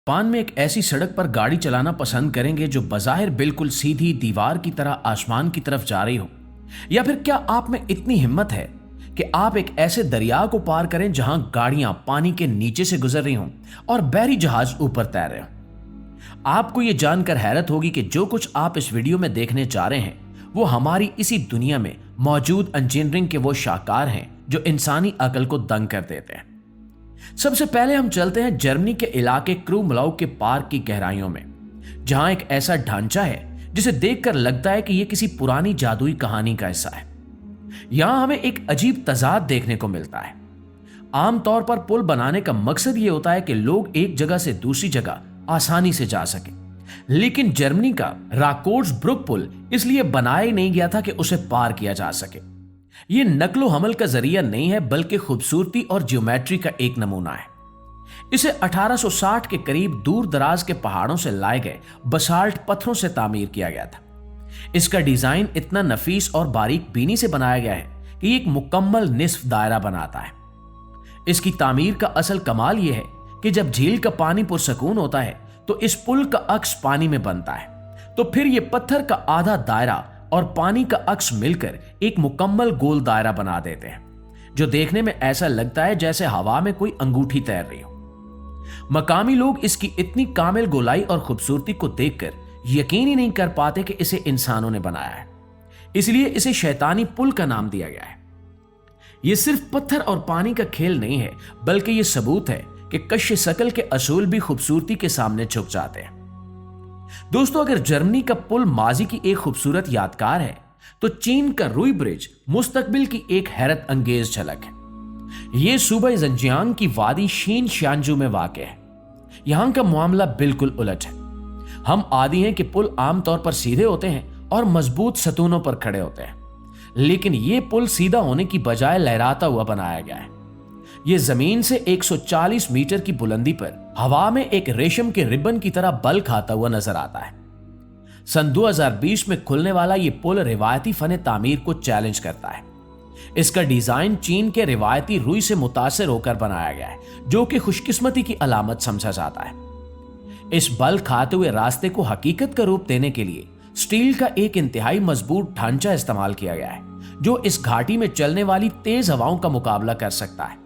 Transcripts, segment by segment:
Japan में एक ऐसी सड़क पर गाड़ी चलाना पसंद करेंगे जो बज़ाहिर बिल्कुल सीधी दीवार की तरह आसमान की तरफ जा रही हो? या फिर क्या आप में इतनी हिम्मत है कि आप एक ऐसे दरिया को पार करें जहां गाड़ियां पानी के नीचे से गुजर रही हों और बहरी जहाज ऊपर तैर रहे हों? आपको यह जानकर हैरत होगी कि जो कुछ आप इस वीडियो में देखने जा रहे हैं वो हमारी इसी दुनिया में मौजूद इंजीनियरिंग के वो शाहकार हैं जो इंसानी अकल को दंग कर देते हैं। सबसे पहले हम चलते हैं जर्मनी के इलाके क्रूमलाउ के पार्क की गहराइयों में, जहां एक ऐसा ढांचा है जिसे देखकर लगता है कि यह किसी पुरानी जादुई कहानी का हिस्सा है। यहां हमें एक अजीब तजाद देखने को मिलता है। आमतौर पर पुल बनाने का मकसद यह होता है कि लोग एक जगह से दूसरी जगह आसानी से जा सके, लेकिन जर्मनी का राकोर्ट्सब्रुक पुल इसलिए बनाया ही नहीं गया था कि उसे पार किया जा सके। यह नकलो हमल का जरिया नहीं है बल्कि खूबसूरती और ज्योमेट्री का एक नमूना है। इसे 1860 के करीब दूर दराज के पहाड़ों से लाए गए बसाल्ट पत्थरों से तामीर किया गया था। इसका डिजाइन इतना नफीस और बारीक बीनी से बनाया गया है कि एक मुकम्मल निस्फ दायरा बनाता है। इसकी तामीर का असल कमाल यह है कि जब झील का पानी पुरसकून होता है तो इस पुल का अक्स पानी में बनता है, तो फिर यह पत्थर का आधा दायरा और पानी का अक्स मिलकर एक मुकम्मल गोल दायरा बना देते हैं, जो देखने में ऐसा लगता है जैसे हवा में कोई अंगूठी तैर रही हो। मकामी लोग इसकी इतनी कामिल गोलाई और खूबसूरती को देखकर यकीन ही नहीं कर पाते कि इसे इंसानों ने बनाया है, इसलिए इसे शैतानी पुल का नाम दिया गया है। यह सिर्फ पत्थर और पानी का खेल नहीं है बल्कि यह सबूत है कि कश्य शकल के असूल भी खूबसूरती के सामने झुक जाते हैं। दोस्तों, अगर जर्मनी का पुल माजी की एक खूबसूरत यादगार है तो चीन का रुई ब्रिज मुस्तकबिल की एक हैरत अंगेज झलक है। यह सूबा ज़ेजियांग की वादी शीन शांजू में वाक़ है। यहां का मामला बिल्कुल उलट है। हम आदी हैं कि पुल आमतौर पर सीधे होते हैं और मजबूत सतूनों पर खड़े होते हैं, लेकिन यह पुल सीधा होने की बजाय लहराता हुआ बनाया गया है। यह जमीन से 140 मीटर की बुलंदी पर हवा में एक रेशम के रिबन की तरह बल खाता हुआ नजर आता है। सन 2020 में खुलने वाला यह पुल रिवायती फन तामीर को चैलेंज करता है। इसका डिजाइन चीन के रिवायती रुई से मुतासिर होकर बनाया गया है, जो कि खुशकिस्मती की अलामत समझा जाता है। इस बल खाते हुए रास्ते को हकीकत का रूप देने के लिए स्टील का एक इंतहाई मजबूत ढांचा इस्तेमाल किया गया है, जो इस घाटी में चलने वाली तेज हवाओं का मुकाबला कर सकता है।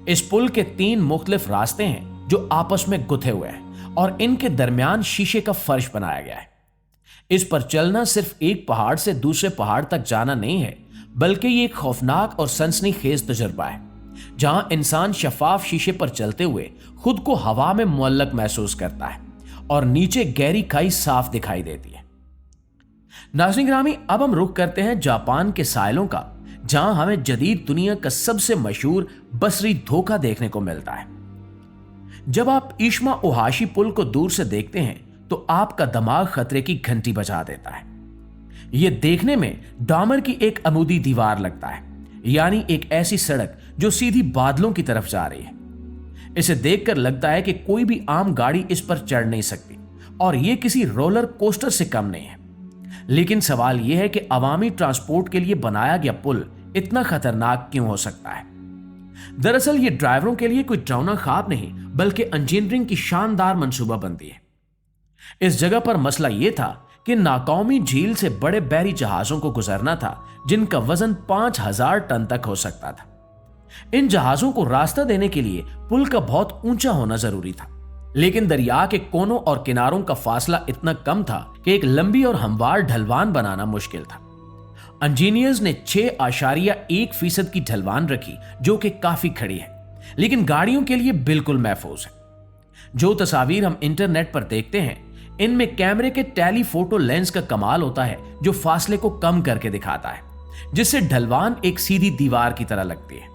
इस पुल के 3 मुख्तलिफ रास्ते हैं जो आपस में गुथे हुए हैं और इनके दरमियान शीशे का फर्श बनाया गया है। इस पर चलना सिर्फ एक पहाड़ से दूसरे पहाड़ तक जाना नहीं है, बल्कि ये एक खौफनाक और सनसनीखेज तजुर्बा है, जहां इंसान शफाफ शीशे पर चलते हुए खुद को हवा में मुअल्लक महसूस करता है और नीचे गहरी खाई साफ दिखाई देती है। नाज़रीन ग्रामी, अब हम रुख करते हैं जापान के साहिलों का, जहां हमें जदीद दुनिया का सबसे मशहूर बसरी धोखा देखने को मिलता है। जब आप ईशमा ओहाशी पुल को दूर से देखते हैं तो आपका दिमाग खतरे की घंटी बजा देता है। यह देखने में डामर की एक अमूदी दीवार लगता है, यानी एक ऐसी सड़क जो सीधी बादलों की तरफ जा रही है। इसे देखकर लगता है कि कोई भी आम गाड़ी इस पर चढ़ नहीं सकती और यह किसी रोलर कोस्टर से कम नहीं है। लेकिन सवाल यह है कि अवामी ट्रांसपोर्ट के लिए बनाया गया पुल इतना खतरनाक क्यों हो सकता है? दरअसल यह ड्राइवरों के लिए कोई डरावना ख्वाब नहीं बल्कि इंजीनियरिंग की शानदार मंसूबाबंदी है। इस जगह पर मसला यह था कि नाकामी झील से बड़े बहरी जहाजों को गुजरना था, जिनका वजन 5000 टन तक हो सकता था। इन जहाजों को रास्ता देने के लिए पुल का बहुत ऊंचा होना जरूरी था, लेकिन दरिया के कोनों और किनारों का फासला इतना कम था कि एक लंबी और हमवार ढलवान बनाना मुश्किल था। इंजीनियर्स ने 6.1% की ढलवान रखी, जो कि काफी खड़ी है, लेकिन गाड़ियों के लिए बिल्कुल महफूज है। जो तस्वीर हम इंटरनेट पर देखते हैं, इनमें कैमरे के टेलीफोटो लेंस का कमाल होता है, जो फासले को कम करके दिखाता है, जिससे ढलवान एक सीधी दीवार की तरह लगती है।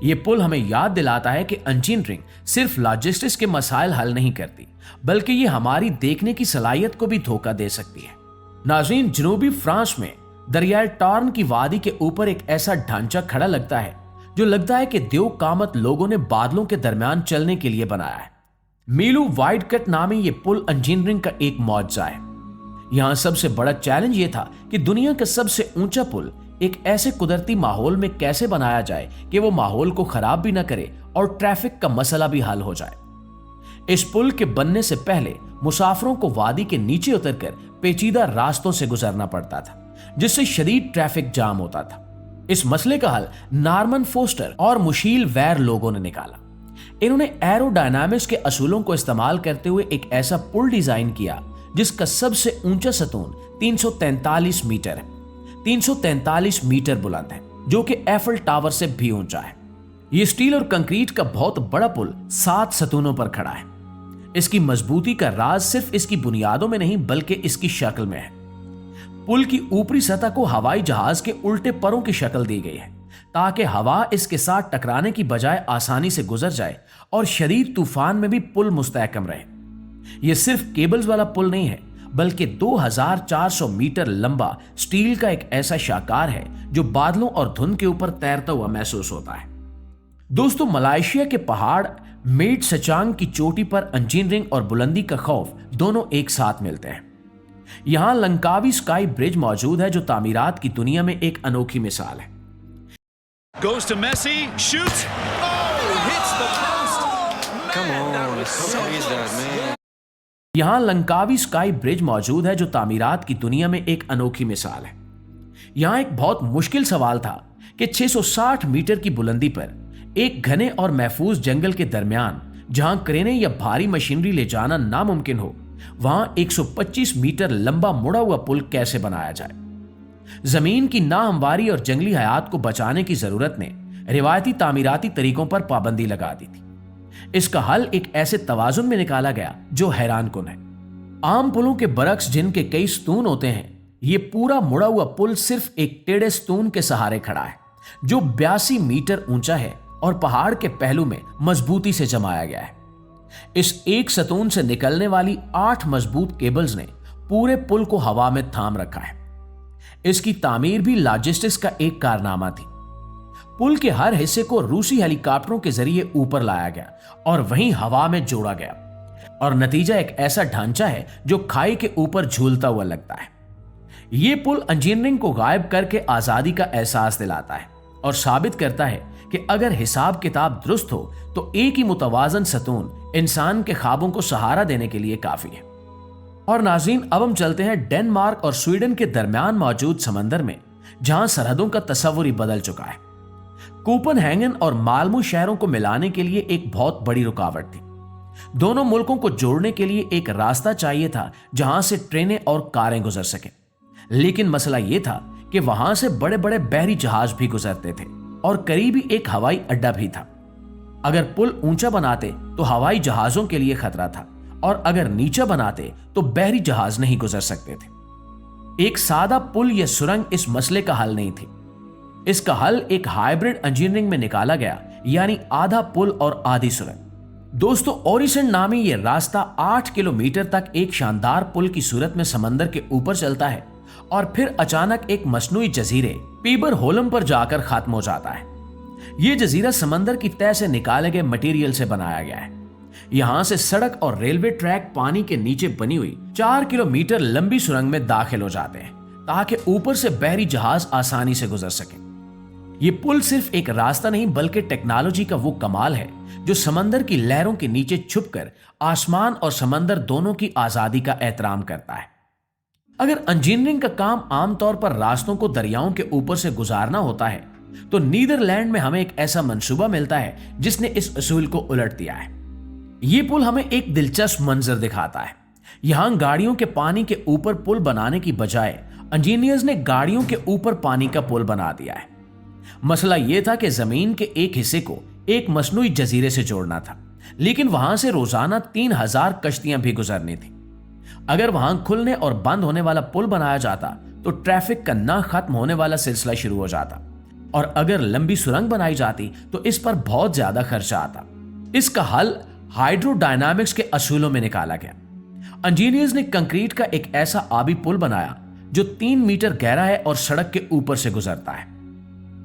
यह पुल हमें याद दिलाता है कि इंजीनियरिंग सिर्फ लॉजिस्टिक्स के मसाइल हल नहीं करती, बल्कि यह हमारी देखने की सलाहियत को भी धोखा दे सकती है। नाज़रीन, जनूबी फ्रांस में दरियाए टार्न की वादी के ऊपर एक ऐसा ढांचा खड़ा लगता है जो लगता है कि देव कामत लोगों ने बादलों के दरमियान चलने के लिए बनाया है। मीलू वाइड कट नामी यह पुल इंजीनियरिंग का एक मौजज़ा है। यहां सबसे बड़ा चैलेंज यह था कि दुनिया का सबसे ऊंचा पुल एक ऐसे कुदरती माहौल में कैसे बनाया जाए कि वो माहौल को खराब भी ना करे और ट्रैफिक का मसला भी हल हो जाए। इस पुल के बनने से पहले मुसाफिरों को वादी के नीचे उतरकर पेचीदा रास्तों से गुजरना पड़ता था, जिससे शदीद ट्रैफिक जाम होता था। इस मसले का हल नॉर्मन फोस्टर और मुशील वैर लोगों ने निकाला। इन्होंने एरोडायनामिक्स के असूलों को इस्तेमाल करते हुए एक ऐसा पुल डिजाइन किया जिसका सबसे ऊंचा सतून 343 मीटर है। 343 मीटर बुलंद है, जो कि एफल टावर से भी ऊंचा है। यह स्टील और कंक्रीट का बहुत बड़ा पुल 7 सतूनों पर खड़ा है। इसकी मजबूती का राज सिर्फ इसकी बुनियादों में नहीं बल्कि इसकी शक्ल में है। पुल की ऊपरी सतह को हवाई जहाज के उल्टे परों की शक्ल दी गई है, ताकि हवा इसके साथ टकराने की बजाय आसानी से गुजर जाए और शदीद तूफान में भी पुल मुस्तहकम रहे। यह सिर्फ केबल्स वाला पुल नहीं है, बल्कि 2400 मीटर लंबा स्टील का एक ऐसा शाकार है जो बादलों और धुंध के ऊपर तैरता हुआ महसूस होता है। दोस्तों, मलेशिया के पहाड़ मेट सचांग की चोटी पर इंजीनियरिंग और बुलंदी का खौफ दोनों एक साथ मिलते हैं। यहां लंकावी स्काई ब्रिज मौजूद है, जो तामीरात की दुनिया में एक अनोखी मिसाल है। Goes to Messi, shoots. Oh, hits the post. Come on, how is that, man? यहां लंकावी स्काई ब्रिज मौजूद है, जो तामीरात की दुनिया में एक अनोखी मिसाल है। यहां एक बहुत मुश्किल सवाल था कि 660 मीटर की बुलंदी पर एक घने और महफूज जंगल के दरमियान, जहां क्रेनें या भारी मशीनरी ले जाना नामुमकिन हो, वहां 125 मीटर लंबा मुड़ा हुआ पुल कैसे बनाया जाए। जमीन की नाहमवारी और जंगली हयात को बचाने की जरूरत ने रिवायती तामीराती तरीकों पर पाबंदी लगा दी थी। इसका हल एक ऐसे तवाजुन में निकाला गया जो हैरान कुन है। आम पुलों के बरक्स, जिनके कई स्तून होते हैं, ये पूरा मुड़ा हुआ पुल सिर्फ एक टेढ़े स्तून के सहारे खड़ा है, जो 82 मीटर ऊंचा है और पहाड़ के पहलू में मजबूती से जमाया गया है। इस एक सतून से निकलने वाली 8 मजबूत केबल्स ने पूरे पुल को हवा में थाम रखा है। इसकी तामीर भी लॉजिस्टिक्स का एक कारनामा थी। पुल के हर हिस्से को रूसी हेलीकॉप्टरों के जरिए ऊपर लाया गया और वहीं हवा में जोड़ा गया, और नतीजा एक ऐसा ढांचा है जो खाई के ऊपर झूलता हुआ लगता है। यह पुल इंजीनियरिंग को गायब करके आजादी का एहसास दिलाता है और साबित करता है कि अगर हिसाब किताब दुरुस्त हो तो एक ही मुतवाजन सतून इंसान के ख्वाबों को सहारा देने के लिए काफी है। और नाज़रीन, अब हम चलते हैं डेनमार्क और स्वीडन के दरमियान मौजूद समंदर में, जहां सरहदों का तस्वुर ही बदल चुका है। कोपनहेगन और माल्मो शहरों को मिलाने के लिए एक बहुत बड़ी रुकावट थी। दोनों मुल्कों को जोड़ने के लिए एक रास्ता चाहिए था जहां से ट्रेनें और कारें गुजर सकें, लेकिन मसला यह था कि वहां से बड़े बड़े बहरी जहाज भी गुजरते थे और करीबी एक हवाई अड्डा भी था। अगर पुल ऊंचा बनाते तो हवाई जहाजों के लिए खतरा था, और अगर नीचा बनाते तो बहरी जहाज नहीं गुजर सकते थे। एक सादा पुल या सुरंग इस मसले का हल नहीं थी। इसका हल एक हाइब्रिड इंजीनियरिंग में निकाला गया, यानी आधा पुल और आधी सुरंग। दोस्तों, ओरिसन नामी यह रास्ता 8 किलोमीटर तक एक शानदार पुल की सूरत में समंदर के ऊपर चलता है और फिर अचानक एक मसनूई जजीरे पीबर होलम पर जाकर खत्म हो जाता है। यह जजीरा समंदर की तह से निकाले गए मटेरियल से बनाया गया है। यहां से सड़क और रेलवे ट्रैक पानी के नीचे बनी हुई 4 किलोमीटर लंबी सुरंग में दाखिल हो जाते हैं, ताकि ऊपर से बहरी जहाज आसानी से गुजर सके। यह पुल सिर्फ एक रास्ता नहीं बल्कि टेक्नोलॉजी का वो कमाल है जो समंदर की लहरों के नीचे छुपकर आसमान और समंदर दोनों की आजादी का एहतराम करता है। अगर इंजीनियरिंग का काम आमतौर पर रास्तों को दरियाओं के ऊपर से गुजारना होता है, तो नीदरलैंड में हमें एक ऐसा मंसूबा मिलता है जिसने इस असूल को उलट दिया है। यह पुल हमें एक दिलचस्प मंजर दिखाता है। यहां गाड़ियों के पानी के ऊपर पुल बनाने की बजाय इंजीनियर्स ने गाड़ियों के ऊपर पानी का पुल बना दिया है। मसला यह था कि जमीन के एक हिस्से को एक मसनूई जजीरे से जोड़ना था, लेकिन वहां से रोजाना 3000 कश्तियां भी गुजरनी थी। अगर वहां खुलने और बंद होने वाला पुल बनाया जाता तो ट्रैफिक का ना खत्म होने वाला सिलसिला शुरू हो जाता, और अगर लंबी सुरंग बनाई जाती तो इस पर बहुत ज्यादा खर्चा आता। इसका हल हाइड्रोडायनामिक्स के असूलों में निकाला गया। इंजीनियर्स ने कंक्रीट का एक ऐसा आबी पुल बनाया जो 3 मीटर गहरा है और सड़क के ऊपर से गुजरता है।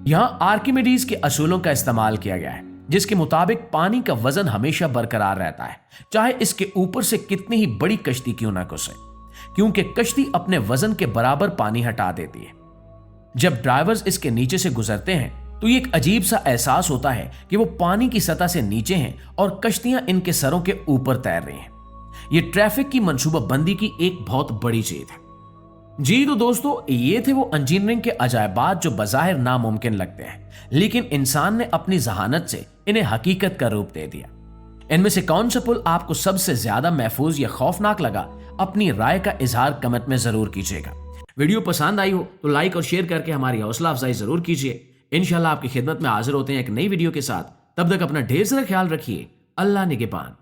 यहां आर्किमिडीज के असूलों का इस्तेमाल किया गया है, जिसके मुताबिक पानी का वजन हमेशा बरकरार रहता है, चाहे इसके ऊपर से कितनी ही बड़ी कश्ती क्यों ना घुसे, क्योंकि कश्ती अपने वजन के बराबर पानी हटा देती है। जब ड्राइवर्स इसके नीचे से गुजरते हैं तो ये एक अजीब सा एहसास होता है कि वो पानी की सतह से नीचे हैं और कश्तियां इनके सरों के ऊपर तैर रही हैं। ये ट्रैफिक की मंसूबा बंदी की एक बहुत बड़ी जीत है। जी तो दोस्तों, ये थे वो इंजीनियरिंग के अजायबात जो बज़ाहिर नामुमकिन लगते हैं, लेकिन इंसान ने अपनी जहानत से इन्हें हकीकत का रूप दे दिया। इनमें से कौन सा पुल आपको सबसे ज्यादा महफूज या खौफनाक लगा? अपनी राय का इजहार कमेंट में जरूर कीजिएगा। वीडियो पसंद आई हो तो लाइक और शेयर करके हमारी हौसला अफजाई जरूर कीजिए। इंशाल्लाह आपकी खिदमत में हाजिर होते हैं एक नई वीडियो के साथ। तब तक अपना ढेर सारा ख्याल रखिए। अल्लाह निगहबान।